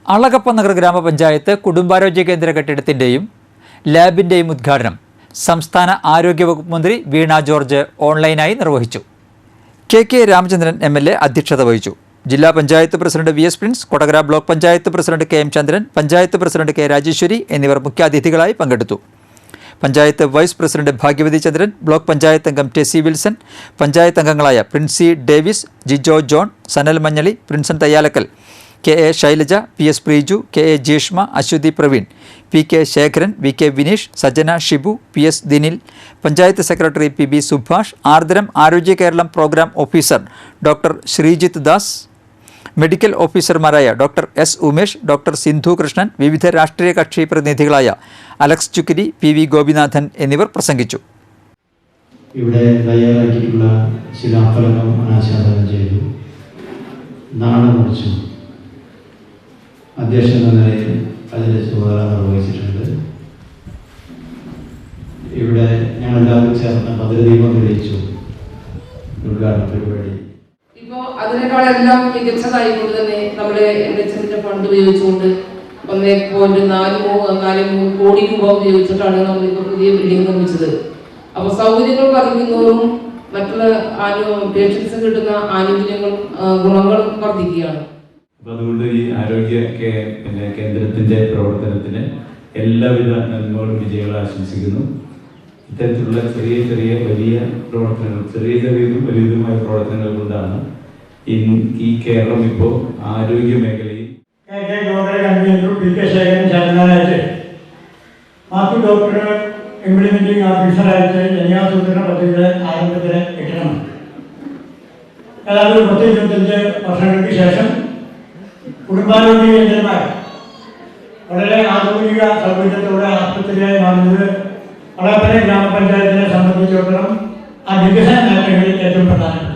അളഗപ്പ നഗർ ഗ്രാമപഞ്ചായത്ത് കുടുംബാരോഗ്യ കേന്ദ്ര കെട്ടിടത്തിൻ്റെയും ലാബിൻ്റെയും ഉദ്ഘാടനം സംസ്ഥാന ആരോഗ്യവകുപ്പ് മന്ത്രി വീണ ജോർജ് ഓൺലൈനായി നിർവഹിച്ചു. കെ രാമചന്ദ്രൻ MLA അധ്യക്ഷത വഹിച്ചു. ജില്ലാ panchayat president VS Prince, Kodakara block panchayat president KM ചന്ദ്രൻ, പഞ്ചായത്ത് പ്രസിഡന്റ് K രാജേശ്വരി എന്നിവർ മുഖ്യാതിഥികളായി പങ്കെടുത്തു. പഞ്ചായത്ത് വൈസ് പ്രസിഡന്റ് ഭാഗ്യവതി ചന്ദ്രൻ, ബ്ലോക്ക് പഞ്ചായത്ത് അംഗം ടെസി വിൽസൺ, പഞ്ചായത്ത് അംഗങ്ങളായ Princy Davis, Jijo John, Sanal Manjali, Prinson Thayyalakkal, KA Shailaja, PS Preeju, KA Jeeshma, Aswathy Praveen, PK Sekharan, VK Vineesh, Sajana Shibu, PS Dinil, panchayat secretary PB Subhash, Ardram Arogya Keralam programme officer doctor Sreejith Das, medical ഓഫീസർമാരായ doctor S Umesh, doctor Sindhu Krishnan, വിവിധ രാഷ്ട്രീയ കക്ഷി പ്രതിനിധികളായ അലക്സ് ചുക്കിരി, PV ഗോപിനാഥൻ എന്നിവർ പ്രസംഗിച്ചു. ഇവിടെ തയ്യാറാക്കിയിട്ടുള്ള ശിലാഫലകം അനാച്ഛാദനം ചെയ്തു. നാളെ മുറിച്ചു അധ്യക്ഷൻ എന്ന നിലയിൽ അതിൻ്റെ ചുമതല നിർവഹിച്ചിട്ടുണ്ട്. ഇവിടെ ഞങ്ങളെല്ലാവരും ചേർന്ന് ഭദ്രദീപം തെളിയിച്ചു ഉദ്ഘാടന പരിപാടി. ഇപ്പോൾ അതിനേക്കാളെല്ലാം മികച്ചതായിക്കൊണ്ട് തന്നെ നമ്മുടെ NHMന്റെ ഫണ്ട് ഉപയോഗിച്ചുകൊണ്ട് 1.43 കോടി രൂപ ഉപയോഗിച്ചിട്ടാണ് നമ്മളിപ്പോൾ പുതിയ ബിൽഡിംഗ് നിർമ്മിച്ചത്. അപ്പോൾ സൗകര്യങ്ങൾ വർദ്ധിക്കുന്നതും മറ്റുള്ള പേഷ്യൻസ് കിട്ടുന്ന ആനുകൂല്യങ്ങളും ഗുണങ്ങളും വർദ്ധിക്കുകയാണ്. അപ്പോൾ അതുകൊണ്ട് ഈ ആരോഗ്യ കേന്ദ്രത്തിൻ്റെ പ്രവർത്തനത്തിന് എല്ലാവിധ നന്മകളും വിജയങ്ങളും ആശംസിക്കുന്നു. ഇത്തരത്തിലുള്ള ചെറിയ ചെറിയ വലിയ പ്രവർത്തനങ്ങൾ, ചെറിയതും വലിയതുമായ പ്രവർത്തനങ്ങൾ കൊണ്ടാണ് ഈ കേരളം ഇപ്പോൾ ആരോഗ്യ മേഖലയിൽ ഡോക്ടർ ഇംപ്ലിമെന്റിംഗ് ഓഫീസറായിട്ട് ജനയാസൂത്രണ പദ്ധതിയുടെ ആരംഭത്തിന് കിട്ടണം. ഏതാണ്ട് 25 വർഷങ്ങൾക്ക് ശേഷം കുടുംബാരോഗ്യ കേന്ദ്രമായ വളരെ ആധുനിക സൗകര്യത്തോടെ ആശുപത്രിയായി മാറുന്നത് വളപ്പന ഗ്രാമപഞ്ചായത്തിനെ സംബന്ധിച്ചിടത്തോളം ആ വികസന മേഖലകളിൽ ഏറ്റവും പ്രധാനപ്പെട്ട